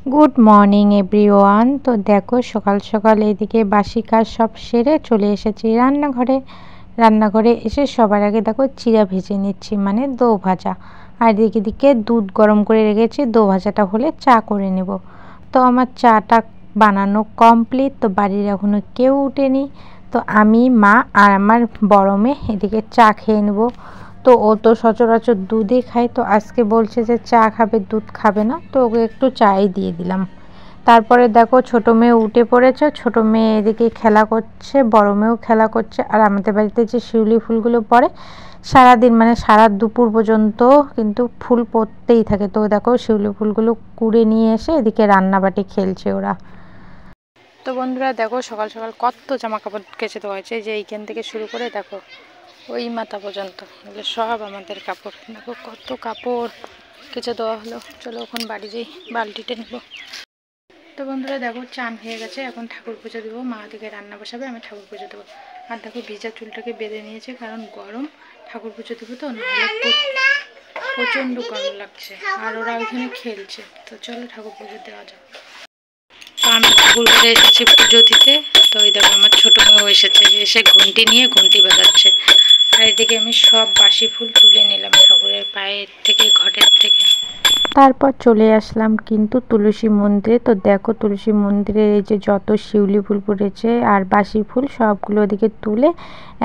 Good morning everyone. তো দেখো সকাল সকাল এদিকে বাসি কাজ সব সেরে চলে এসেছি রান্নাঘরে এসে সবার আগে দেখো চিড়া ভেজে নিচ্ছি, মানে দো ভাজা। আর এদিকে দুধ গরম করে রেখেছি, দো ভাজাটা হলে চা করে নেব। তো আমার চাটা বানানো কমপ্লিট। তো বাড়ির এখনও কেউ উঠেনি, তো আমি, মা আর আমার বড় মেয়ে এদিকে চা খেয়ে নেব। তো ও তো সচরাচর দুধই খায়, তো আজকে বলছে যে চা খাবে, দুধ খাবে না, তো ওকে একটু চাই দিয়ে দিলাম। তারপরে দেখো ছোট মেয়ে উঠে পড়েছে, ছোট মেয়ে এদিকে খেলা করছে, বড় মেয়েও খেলা করছে। আর আমাদের বাড়িতে যে শিউলি ফুলগুলো পড়ে সারাদিন, মানে সারা দুপুর পর্যন্ত কিন্তু ফুল পড়তেই থাকে। তো দেখো শিউলি ফুলগুলো কুড়ে নিয়ে এসে এদিকে রান্নাবাটি খেলছে ওরা। তো বন্ধুরা দেখো সকাল সকাল কত জামা কাপড় কেচে দেওয়া হয়েছে, যে এইখান থেকে শুরু করে দেখো ওই মাথা পর্যন্ত, এগুলো সব আমাদের কাপড়। দেখো কত কাপড় কেচে দেওয়া হলো। চলো এখন বাড়ি যাই, বালতিতে নেব। তো বন্ধুরা দেখো চান হয়ে গেছে, এখন ঠাকুর পুজো দেবো। মা দিকে রান্না বসাবে, আমি ঠাকুর পুজো দেবো। আর দেখো ভিজা চুলটাকে বেঁধে নিয়েছে, কারণ গরম, ঠাকুর পুজো দেবো তো, নাহলে প্রচণ্ড গরম লাগছে। আর ওরা ওইখানে খেলছে। তো চলো ঠাকুর পুজো দেওয়া যাক। তো আমি ঠাকুর ঘরে এসেছি পুজো দিতে। তো ওই দেখো আমার ছোটো মেয়েও এসেছে, এসে ঘন্টি নিয়ে ঘন্টি বাজাচ্ছে। আর এদিকে আমি সব বাসি ফুল তুলে নিলাম ঠাকুরের পায়ের থেকে, ঘটের থেকে। তারপর চলে আসলাম কিন্তু তুলসী মন্দিরে। তো দেখো তুলসী মন্দিরে এই যে যত শিউলি ফুল ফুটেছে আর বাসি ফুল সবগুলো ওদিকে তুলে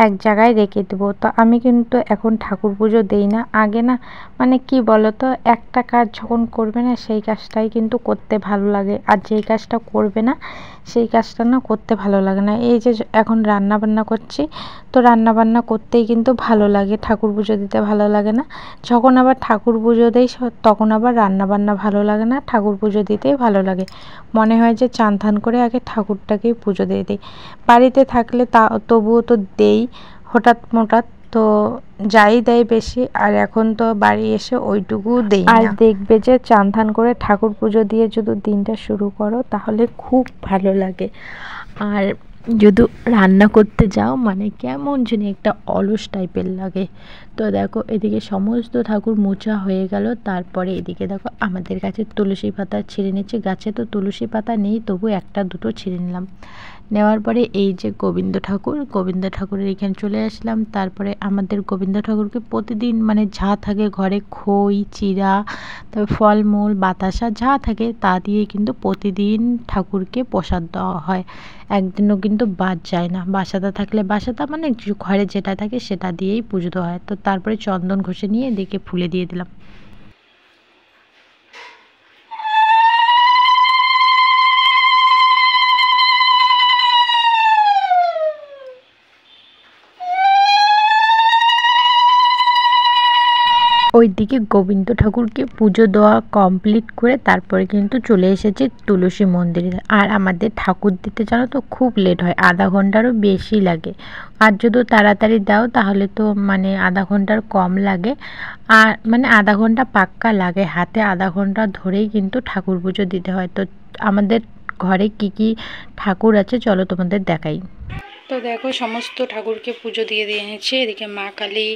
এক জায়গায় রেখে দেবো। তো আমি কিন্তু এখন ঠাকুর পুজো দেই না। আগে না, মানে কি বলো তো, একটা কাজ যখন করবে না সেই কাজটাই কিন্তু করতে ভালো লাগে, আর যেই কাজটা করবে না সেই কাজটা না করতে ভালো লাগে না। এই যে এখন রান্না বান্না করছি, তো রান্না বান্না করতেই কিন্তু ভালো লাগে, ঠাকুর পুজো দিতে ভালো লাগে না। যখন আবার ঠাকুর পুজো দেই তখন আবার রান্না বান্না ভালো লাগে না, ঠাকুর পুজো দিতেই ভালো লাগে। মনে হয় যে চান ধান করে আগে ঠাকুরটাকেই পুজো দিয়ে দিই। বাড়িতে থাকলে তবুও তো দেই হঠাৎ মোটাৎ, তো যাই দেয় বেশি। আর এখন তো বাড়ি এসে ওইটুকুও দেই না। আর দেখবে যে চান ধান করে ঠাকুর পুজো দিয়ে যদি দিনটা শুরু করো তাহলে খুব ভালো লাগে। আর যদি রান্না করতে যাও মানে কেমন যেন একটা অলস টাইপের লাগে। তো দেখো এদিকে সমস্ত ঠাকুর মোছা হয়ে গেল। তারপরে এদিকে দেখো আমাদের কাছে তুলসী পাতা ছিঁড়ে নিচ্ছে। গাছে তো তুলসী পাতা নেই, তবু একটা দুটো ছিঁড়ে নিলাম। নেওয়ার পরে এই যে গোবিন্দ ঠাকুরের এখানে চলে আসলাম। তারপরে আমাদের গোবিন্দ ঠাকুরকে প্রতিদিন মানে যা থাকে ঘরে, খই, চিড়া, তবে ফলমূল, বাতাসা যা থাকে তা দিয়ে কিন্তু প্রতিদিন ঠাকুরকে প্রসাদ দেওয়া হয়। একদিনও কিন্তু বাদ যায় না। বাসাটা থাকলে বাসাটা, মানে ঘরে যেটা থাকে সেটা দিয়েই পুজো দেওয়া হয়। তো তারপরে চন্দন ঘষে নিয়ে এদিকে ফুলে দিয়ে দিলাম। ওইদিকে গোবিন্দ ঠাকুরকে পুজো দেওয়া কমপ্লিট করে তারপরে কিন্তু চলে এসেছে তুলসী মন্দিরে। আর আমাদের ঠাকুর দিতে জানো তো খুব লেট হয়, আধা ঘন্টারও বেশি লাগে। আর যদি তাড়াতাড়ি দাও তাহলে তো মানে আধা ঘন্টার কম লাগে। আর মানে আধা ঘন্টা পাক্কা লাগে, হাতে আধা ঘন্টা ধরেই কিন্তু ঠাকুর পুজো দিতে হয়। তো আমাদের ঘরে কি কি ঠাকুর আছে চলো তোমাদের দেখাই। তো দেখো সমস্ত ঠাকুরকে পুজো দিয়ে দিয়েছে। এদিকে মা কালী,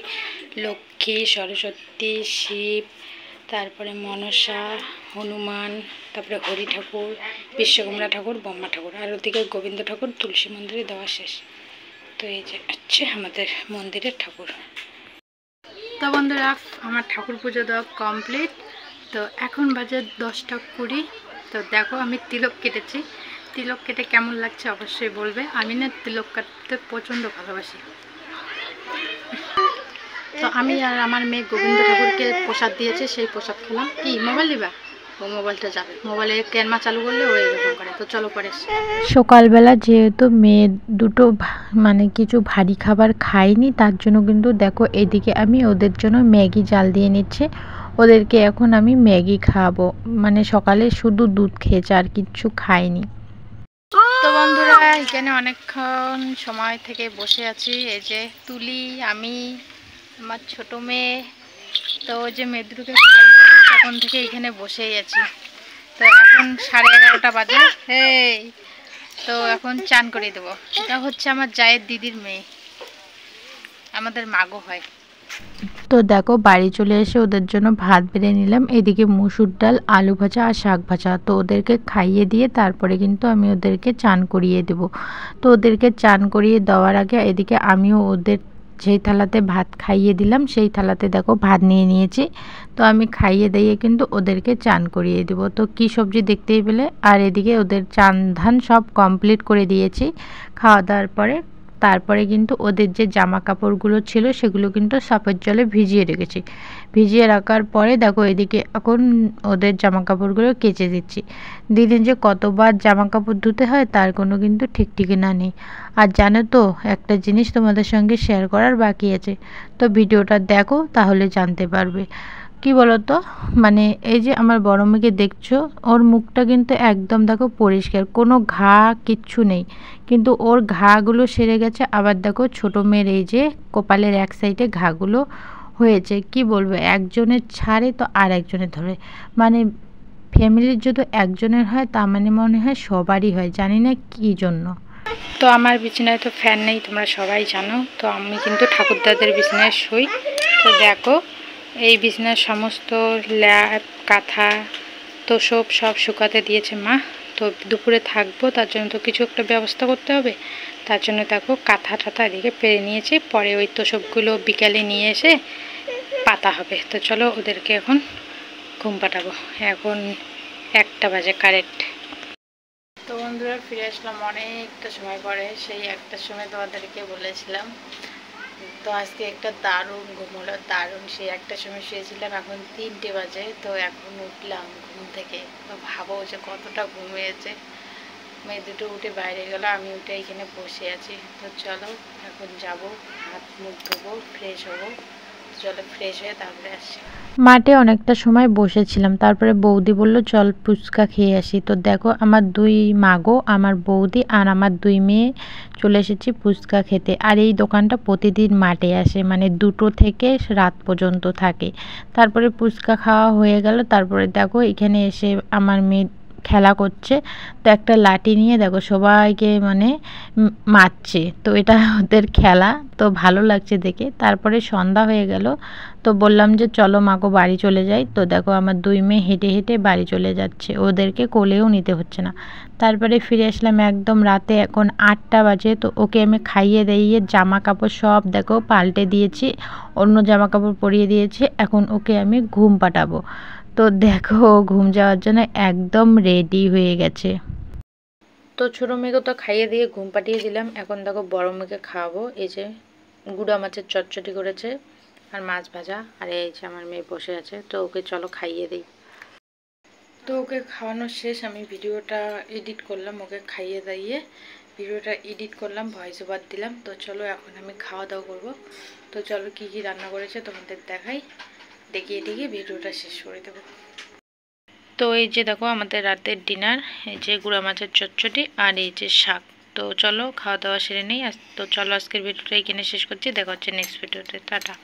লক্ষ্মী, সরস্বতী, শিব, তারপরে মনসা, হনুমান, তারপরে হরি ঠাকুর, বিশ্বকর্মা ঠাকুর, ব্রহ্মা ঠাকুর। আর ওদিকে গোবিন্দ ঠাকুর তুলসী মন্দিরে দেওয়া শেষ। তো এই যে হচ্ছে আমাদের মন্দিরের ঠাকুর। তো বন্ধুরা আমার ঠাকুর পুজো দেওয়া কমপ্লিট। তো এখন বাজে 10টা 20। তো দেখো আমি তিলক কেটেছি। তিলক কেটে কেমন লাগছে অবশ্যই বলবে। আমি না তিলক কাটতে প্রচণ্ড ভালোবাসি। তো আমি আর আমার মেয়ে গোবিন্দ ঠাকুরকে প্রসাদ দিয়েছে, সেই প্রসাদ খেলাম। কি মোবাইল দিবা? ও মোবাইলটা যাবে, মোবাইলে ক্যানমা চালু করলে ও এরকম করে। তো চলো পরে। সকালবেলা যেহেতু মেয়ে দুটো মানে কিছু ভারী খাবার খায়নি, তার জন্য কিন্তু দেখো এদিকে আমি ওদের জন্য ম্যাগি জাল দিয়ে নিচ্ছে। ওদেরকে এখন আমি ম্যাগি খাওয়াবো, মানে সকালে শুধু দুধ খেয়েছে আর কিচ্ছু খায়নি। তো বন্ধুরা এখানে অনেকক্ষণ সময় থেকে বসে আছি। এই যে তুলি, আমি, আমার ছোট মেয়ে। তো যে মেদুকে তখন থেকে এখানে বসেই আছি। তো এখন 11:30 বাজে। এই তো এখন চান করে দেবো। এটা হচ্ছে আমার জায়ের দিদির মেয়ে, আমাদের মাগো হয়। তো দেখো বাড়ি চলে এসে ওদের জন্য ভাত বেড়ে নিলাম, এদিকে মুসুর ডাল, আলু ভাজা আর শাক ভাজা। তো ওদেরকে খাইয়ে দিয়ে তারপরে কিন্তু আমি ওদেরকে চান করিয়ে দেব। তো ওদেরকে চান করিয়ে দেওয়ার আগে এদিকে আমিও ওদের যেই থালাতে ভাত খাইয়ে দিলাম সেই থালাতে দেখো ভাত নিয়ে নিয়েছি। তো আমি খাইয়ে দিয়ে কিন্তু ওদেরকে চান করিয়ে দেব। তো কি সবজি দেখতেই পেলে। আর এদিকে ওদের চান ধান সব কমপ্লিট করে দিয়েছি খাওয়া দাওয়ার পরে। তারপরে কিন্তু ওদের যে জামা কাপড়গুলো ছিল সেগুলো কিন্তু সাপের জলে ভিজিয়ে রেখেছি। ভিজিয়ে রাখার পরে দেখো এদিকে এখন ওদের জামা কাপড়গুলো কেচে দিচ্ছি। দিনে যে কতবার জামা কাপড় ধুতে হয় তার কোনো কিন্তু ঠিক ঠিকানা নেই। আর জানো তো একটা জিনিস তোমাদের সঙ্গে শেয়ার করার বাকি আছে, তো ভিডিওটা দেখো তাহলে জানতে পারবে। কি বলতো, মানে এই যে আমার বড় মেয়েকে দেখছো, ওর মুখটা কিন্তু একদম দেখো পরিষ্কার, কোনো ঘা কিচ্ছু নেই, কিন্তু ওর ঘাগুলো সেরে গেছে। আবার দেখো ছোট মেয়ের এই যে কপালের এক সাইডে ঘাগুলো হয়েছে। কি বলবো, একজনের ছাড়ে তো আর একজনের ধরে, মানে ফ্যামিলির যদি একজনের হয় তার মানে মনে হয় সবারই হয়, জানি না কী জন্য। তো আমার বিছানায় তো ফ্যান নেই, তোমরা সবাই জানো। তো আমি কিন্তু ঠাকুরদাদের বিছানায় শুই। তো দেখো এই বিছানার সমস্ত ল্যাপ কাঁথা তো সব শুকাতে দিয়েছে মা। তো দুপুরে থাকবো, তার জন্য তো কিছু একটা ব্যবস্থা করতে হবে। তার জন্য দেখো কাঁথা টাথা এদিকে পেরে নিয়েছি, পরে ওই তোষকগুলো বিকালে নিয়ে এসে পাতা হবে। তো চলো ওদেরকে এখন ঘুম পাঠাবো। এখন 1টা বাজে কারেক্ট। তো বন্ধুরা ফিরে আসলাম অনেকটা সময় পরে। সেই 1টার সময় তোমাদেরকে বলেছিলাম। তো আজকে একটা দারুণ ঘুম হলো, দারুণ। সেই 1টার সময় শুয়েছিলাম, এখন 3টে বাজে। তো এখন উঠলাম ঘুম থেকে। তো ভাবো যে কতটা ঘুমিয়েছে। মেয়ে দুটো উঠে বাইরে গেল, আমি উঠে এখানে বসে আছি। তো চলো এখন যাব, হাত মুখ ধোবো, ফ্রেশ হবো। চলো ফ্রেশ হয়ে তারপরে আসছি। মাঠে অনেকটা সময় বসেছিলাম, তারপরে বৌদি বলল চল ফুচকা খেয়ে আসি। তো দেখো আমার 2 মাগো, আমার বৌদি আর আমার 2 মেয়ে চলে এসেছি ফুচকা খেতে। আর এই দোকানটা প্রতিদিন মাঠে আসে, মানে 2টো থেকে রাত পর্যন্ত থাকে। তারপরে ফুচকা খাওয়া হয়ে গেল। তারপরে দেখো এখানে এসে আমার মেয়ে খেলা করছে। তো একটা লাঠি নিয়ে দেখো সবাইকে মানে মারছে। তো এটা ওদের খেলা, তো ভালো লাগছে দেখে। তারপরে সন্ধ্যা হয়ে গেল, তো বললাম যে চলো মাগো বাড়ি চলে যাই। তো দেখো আমার 2 মেয়ে হেঁটে হেঁটে বাড়ি চলে যাচ্ছে, ওদেরকে কোলেও নিতে হচ্ছে না। তারপরে ফিরে আসলাম একদম রাতে, এখন 8টা বাজে। তো ওকে আমি খাইয়ে দাইয়ে জামা কাপড় সব দেখো পাল্টে দিয়েছি, অন্য জামা কাপড় পরিয়ে দিয়েছি। এখন ওকে আমি ঘুম পাঠাবো। তো দেখো ঘুম যাওয়ার জন্য একদম রেডি হয়ে গেছে। তো ছোটো মেয়েকে তো খাইয়ে দিয়ে ঘুম পাঠিয়ে দিলাম। এখন দেখো বড় মেয়েকে খাওয়াবো। এই যে গুঁড়া মাছের চটচটি করেছে আর মাছ ভাজা, আর এই যে আমার মেয়ে বসে আছে। তো ওকে চলো খাইয়ে দিই। তো ওকে খাওয়ানো শেষ, আমি ভিডিওটা এডিট করলাম, ওকে খাইয়ে দাইয়ে ভিডিওটা এডিট করলাম, ভয়েস ওভার দিলাম। তো চলো এখন আমি খাওয়া দাওয়া করবো। তো চলো কী কী রান্না করেছে তোমাদের দেখাই, দেখিয়ে ভিডিওটা শেষ করে দেবো। তো এই যে দেখো আমাদের রাতের ডিনার, এই যে গুঁড়া মাছের চচ্চড়ি আর এই যে শাক। তো চলো খাওয়া দাওয়া সেরে নেই। তো চলো আজকের ভিডিওটা এখানে শেষ করছি, দেখা হচ্ছে নেক্সট ভিডিওতে। টাটা।